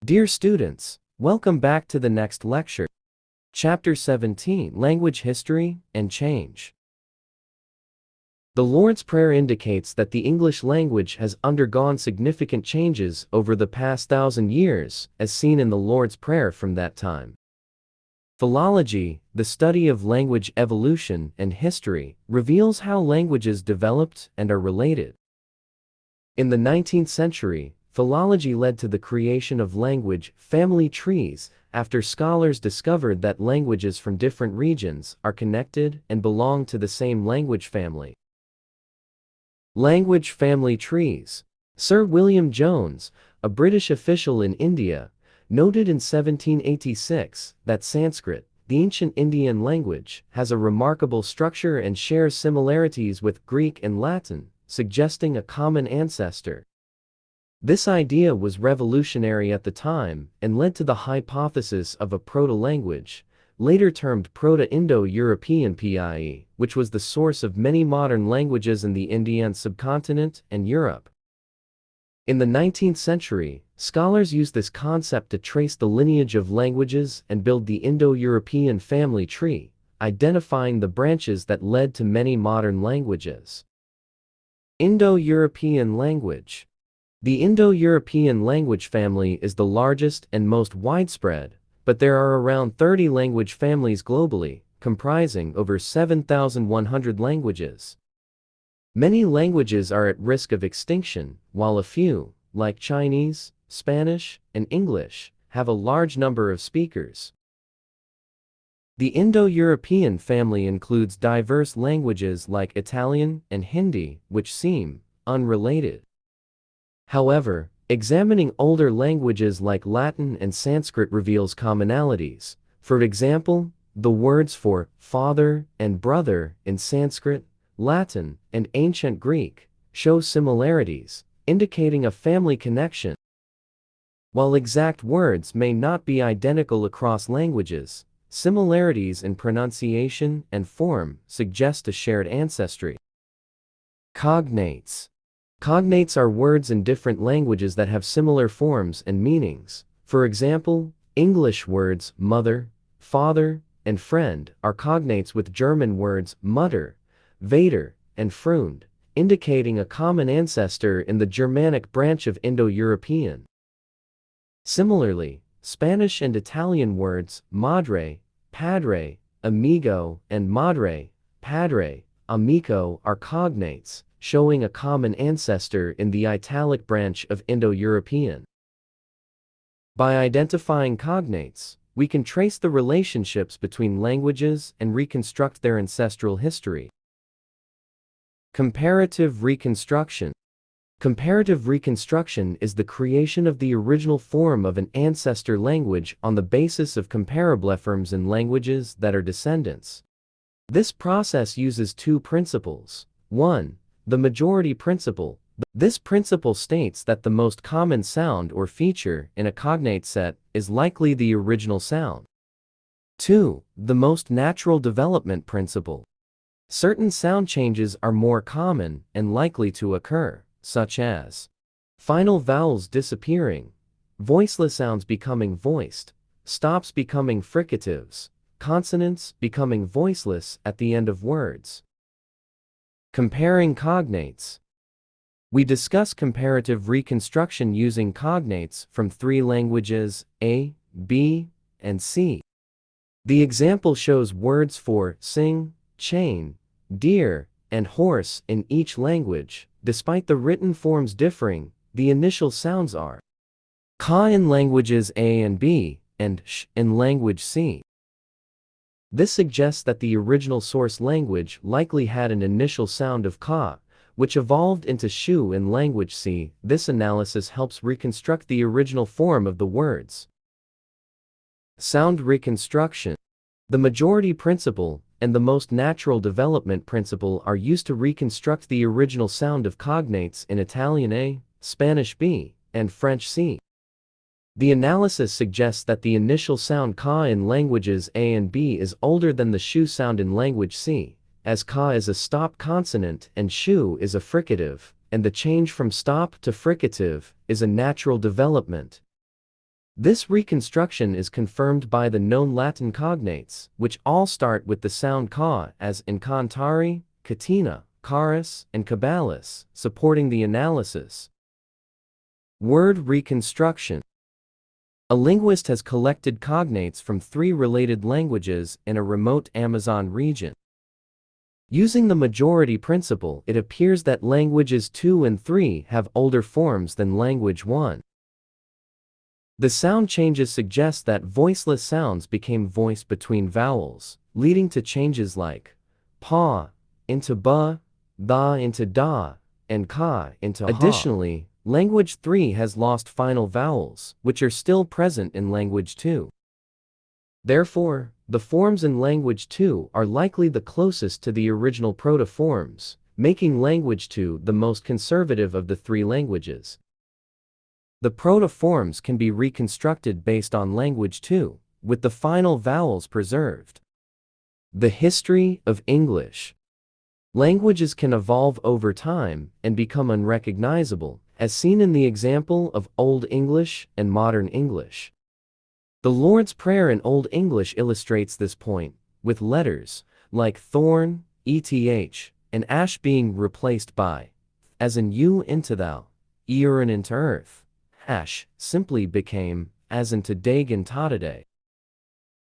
Dear students, welcome back to the next lecture. Chapter 17, Language History and Change. The Lord's Prayer indicates that the English language has undergone significant changes over the past 1,000 years, as seen in the Lord's Prayer from that time. Philology, the study of language evolution and history, reveals how languages developed and are related. In the 19th century, philology led to the creation of language family trees after scholars discovered that languages from different regions are connected and belong to the same language family. Language family trees. Sir William Jones, a British official in India, noted in 1786 that Sanskrit, the ancient Indian language, has a remarkable structure and shares similarities with Greek and Latin, suggesting a common ancestor. This idea was revolutionary at the time and led to the hypothesis of a proto-language, later termed Proto-Indo-European PIE, which was the source of many modern languages in the Indian subcontinent and Europe. In the 19th century, scholars used this concept to trace the lineage of languages and build the Indo-European family tree, identifying the branches that led to many modern languages. Indo-European language. The Indo-European language family is the largest and most widespread, but there are around 30 language families globally, comprising over 7,100 languages. Many languages are at risk of extinction, while a few, like Chinese, Spanish, and English, have a large number of speakers. The Indo-European family includes diverse languages like Italian and Hindi, which seem unrelated. However, examining older languages like Latin and Sanskrit reveals commonalities. For example, the words for father and brother in Sanskrit, Latin, and ancient Greek show similarities, indicating a family connection. While exact words may not be identical across languages, similarities in pronunciation and form suggest a shared ancestry. Cognates. Cognates are words in different languages that have similar forms and meanings. For example, English words mother, father, and friend are cognates with German words Mutter, Vater, and Freund, indicating a common ancestor in the Germanic branch of Indo-European. Similarly, Spanish and Italian words madre, padre, amigo, and madre, padre, amico are cognates, showing a common ancestor in the Italic branch of Indo-European. By identifying cognates, we can trace the relationships between languages and reconstruct their ancestral history. Comparative reconstruction. Comparative reconstruction is the creation of the original form of an ancestor language on the basis of comparablefforms in languages that are descendants. This process uses two principles. 1. The majority principle. This principle states that the most common sound or feature in a cognate set is likely the original sound. 2. The most natural development principle. Certain sound changes are more common and likely to occur, such as final vowels disappearing, voiceless sounds becoming voiced, stops becoming fricatives, consonants becoming voiceless at the end of words. Comparing cognates. We discuss comparative reconstruction using cognates from 3 languages, A, B, and C. The example shows words for sing, chain, deer, and horse in each language. Despite the written forms differing, the initial sounds are ka in languages A and B, and sh in language C. This suggests that the original source language likely had an initial sound of ka, which evolved into shu in language C. This analysis helps reconstruct the original form of the words. Sound reconstruction. The majority principle and the most natural development principle are used to reconstruct the original sound of cognates in Italian A, Spanish B, and French C. The analysis suggests that the initial sound ka in languages A and B is older than the shu sound in language C, as ka is a stop consonant and shu is a fricative, and the change from stop to fricative is a natural development. This reconstruction is confirmed by the known Latin cognates, which all start with the sound ca, as in cantare, catina, caris, and cabalis, supporting the analysis. Word reconstruction. A linguist has collected cognates from 3 related languages in a remote Amazon region. Using the majority principle, it appears that languages 2 and 3 have older forms than language 1. The sound changes suggest that voiceless sounds became voiced between vowels, leading to changes like pa into ba, da into da, and ka into ha. Additionally, language 3 has lost final vowels, which are still present in language 2. Therefore, the forms in language 2 are likely the closest to the original proto-forms, making language 2 the most conservative of the 3 languages. The proto-forms can be reconstructed based on language 2, with the final vowels preserved. The history of English. Languages can evolve over time and become unrecognizable, as seen in the example of Old English and Modern English. The Lord's Prayer in Old English illustrates this point, with letters like thorn, eth, and ash being replaced by, as in you into thou, earn into earth. Ash simply became, as into dagon tataday.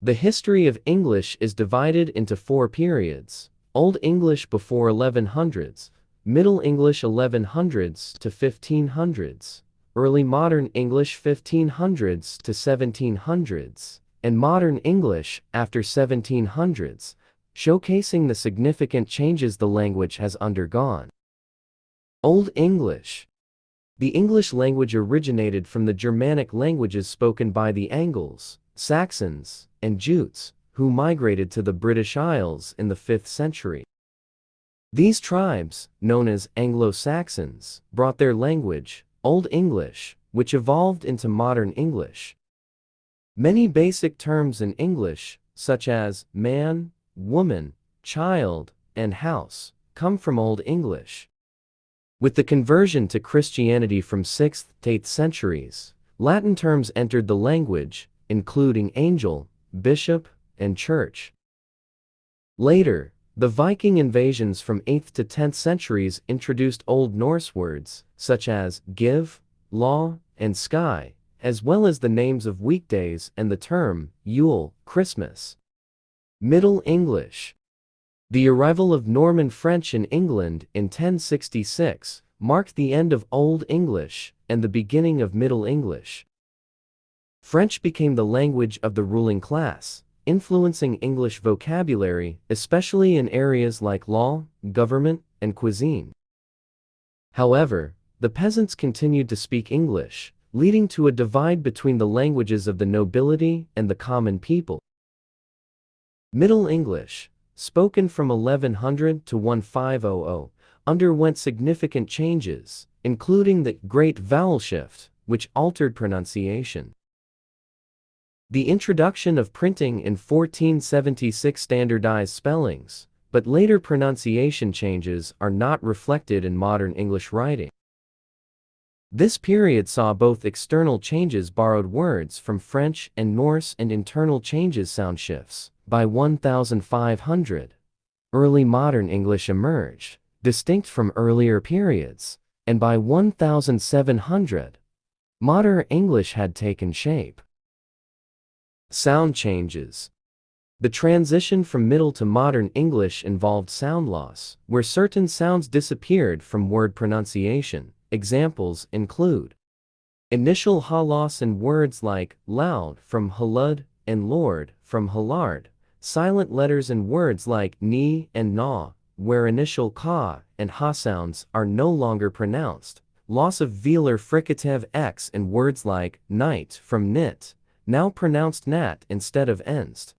The history of English is divided into 4 periods: Old English before 1100s, Middle English 1100s to 1500s, Early Modern English 1500s to 1700s, and Modern English after 1700s, showcasing the significant changes the language has undergone. Old English. The English language originated from the Germanic languages spoken by the Angles, Saxons, and Jutes, who migrated to the British Isles in the 5th century. These tribes, known as Anglo-Saxons, brought their language, Old English, which evolved into Modern English. Many basic terms in English, such as man, woman, child, and house, come from Old English. With the conversion to Christianity from 6th to 8th centuries, Latin terms entered the language, including angel, bishop, and church. Later, the Viking invasions from 8th to 10th centuries introduced Old Norse words, such as give, law, and sky, as well as the names of weekdays and the term Yule, Christmas. Middle English. The arrival of Norman French in England in 1066 marked the end of Old English and the beginning of Middle English. French became the language of the ruling class, influencing English vocabulary, especially in areas like law, government, and cuisine. However, the peasants continued to speak English, leading to a divide between the languages of the nobility and the common people. Middle English, spoken from 1100 to 1500, underwent significant changes, including the Great Vowel Shift, which altered pronunciation. The introduction of printing in 1476 standardized spellings, but later pronunciation changes are not reflected in modern English writing. This period saw both external changes, borrowed words from French and Norse, and internal changes, sound shifts. By 1500, early modern English emerged, distinct from earlier periods, and by 1700, modern English had taken shape. Sound changes. The transition from Middle to Modern English involved sound loss, where certain sounds disappeared from word pronunciation. Examples include initial ha loss in words like loud from halud and lord from halard, silent letters in words like ni and na, where initial ka and ha sounds are no longer pronounced, loss of velar fricative x in words like night from nit, now pronounced nat instead of enst.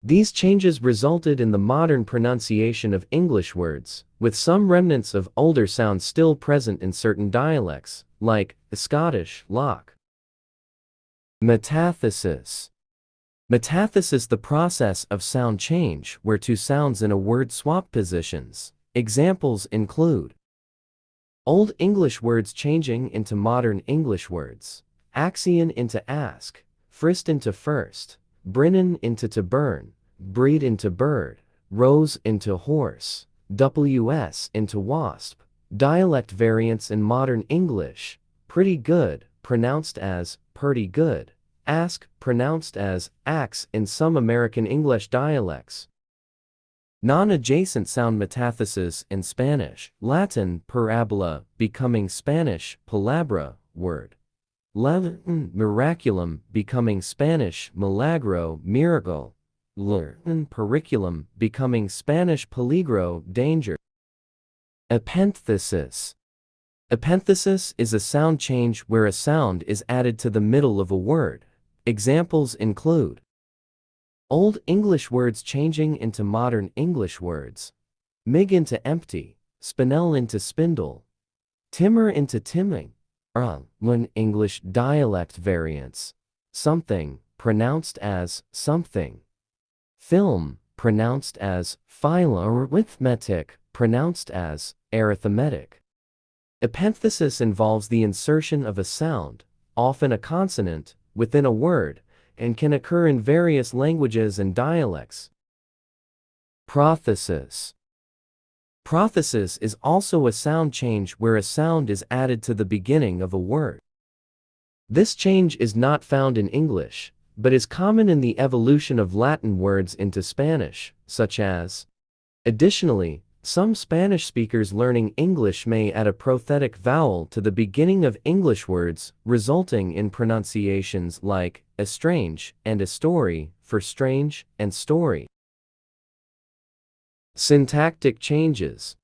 These changes resulted in the modern pronunciation of English words, with some remnants of older sounds still present in certain dialects, like Scottish loch. Metathesis. Metathesis, the process of sound change where two sounds in a word swap positions. Examples include Old English words changing into Modern English words, axion into ask, frist into first, brinnen into to burn, breed into bird, rose into horse, ws into wasp. Dialect variants in modern English: pretty good, pronounced as purty good, ask, pronounced as ax in some American English dialects. Non-adjacent sound metathesis in Spanish: Latin parabola becoming Spanish palabra, word. Latin miraculum becoming Spanish milagro, miracle. Latin periculum becoming Spanish peligro, danger. Epenthesis. Epenthesis is a sound change where a sound is added to the middle of a word. Examples include Old English words changing into modern English words. Mig into empty, spinel into spindle, timmer into timming. When English dialect variants: something, pronounced as something. Film, pronounced as philo. Arithmetic, pronounced as arithmetic. Epenthesis involves the insertion of a sound, often a consonant, within a word, and can occur in various languages and dialects. Prothesis. Prothesis is also a sound change where a sound is added to the beginning of a word. This change is not found in English, but is common in the evolution of Latin words into Spanish, such as. Additionally, some Spanish speakers learning English may add a prothetic vowel to the beginning of English words, resulting in pronunciations like estrange and estory for strange and story. Syntactic changes.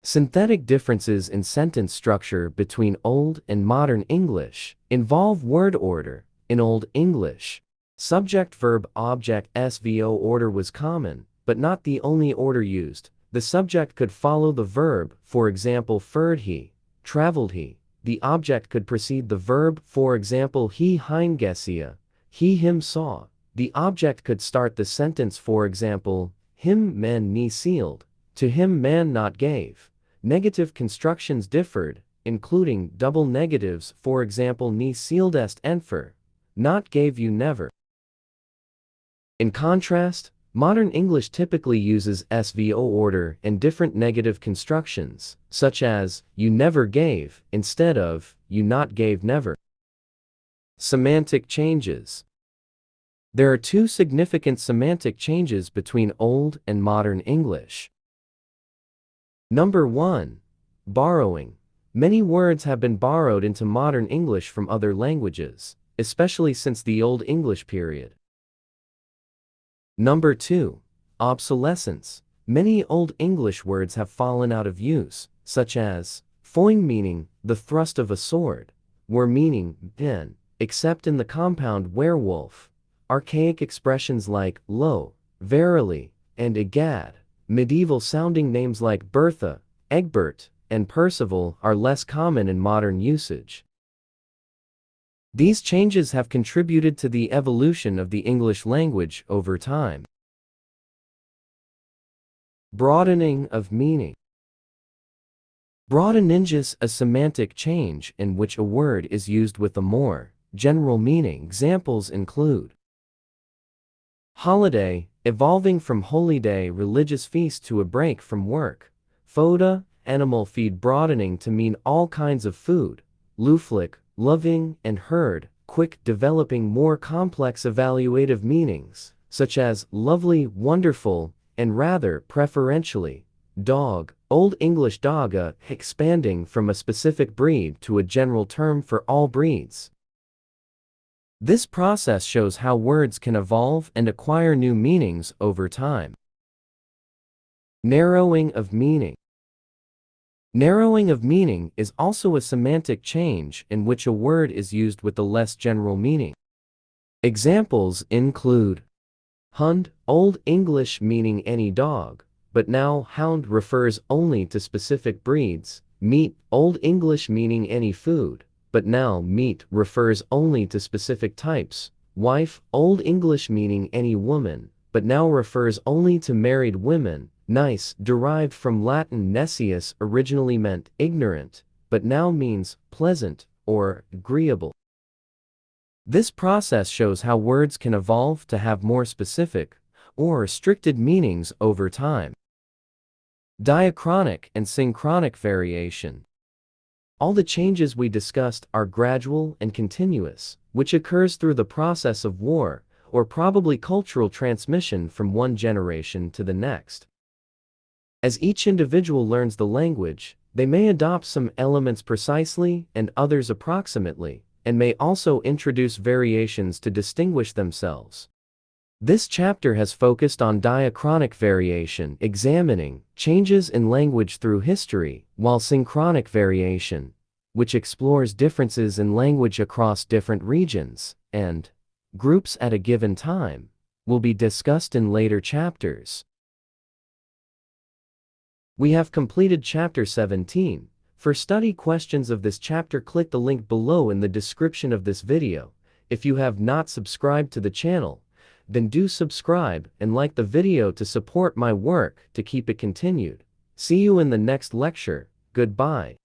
Synthetic differences in sentence structure between Old and Modern English involve word order. In Old English, subject-verb-object SVO order was common, but not the only order used. The subject could follow the verb, for example, fared he, traveled he. The object could precede the verb, for example, he heingesia, he him saw. The object could start the sentence, for example, him man ni sealed, to him man not gave. Negative constructions differed, including double negatives, for example, ni sealed est enfer, not gave you never. In contrast, modern English typically uses SVO order and different negative constructions, such as you never gave instead of you not gave never. Semantic changes. There are two significant semantic changes between Old and Modern English. Number 1. Borrowing. Many words have been borrowed into modern English from other languages, especially since the Old English period. Number 2. Obsolescence. Many Old English words have fallen out of use, such as foin, meaning the thrust of a sword, were, meaning den, except in the compound werewolf. Archaic expressions like lo, verily, and egad. Medieval sounding names like Bertha, Egbert, and Percival are less common in modern usage. These changes have contributed to the evolution of the English language over time. Broadening of meaning. Broadening is a semantic change in which a word is used with a more general meaning. Examples include holiday, evolving from holy day, religious feast, to a break from work. Foda, animal feed, broadening to mean all kinds of food. Luflik, loving, and herd, quick, developing more complex evaluative meanings, such as lovely, wonderful, and rather, preferentially. Dog, Old English doga, expanding from a specific breed to a general term for all breeds. This process shows how words can evolve and acquire new meanings over time. Narrowing of meaning. Narrowing of meaning is also a semantic change in which a word is used with a less general meaning. Examples include hund, Old English meaning any dog, but now hound refers only to specific breeds. Meat, Old English meaning any food, but now meat refers only to specific types. Wife, Old English meaning any woman, but now refers only to married women. Nice, derived from Latin necius, originally meant ignorant, but now means pleasant or agreeable. This process shows how words can evolve to have more specific or restricted meanings over time. Diachronic and synchronic variation. All the changes we discussed are gradual and continuous, which occurs through the process of war, or probably cultural transmission from one generation to the next. As each individual learns the language, they may adopt some elements precisely and others approximately, and may also introduce variations to distinguish themselves. This chapter has focused on diachronic variation, examining changes in language through history, while synchronic variation, which explores differences in language across different regions and groups at a given time, will be discussed in later chapters. We have completed Chapter 17. For study questions of this chapter, click the link below in the description of this video. If you have not subscribed to the channel, then do subscribe and like the video to support my work to keep it continued. See you in the next lecture. Goodbye.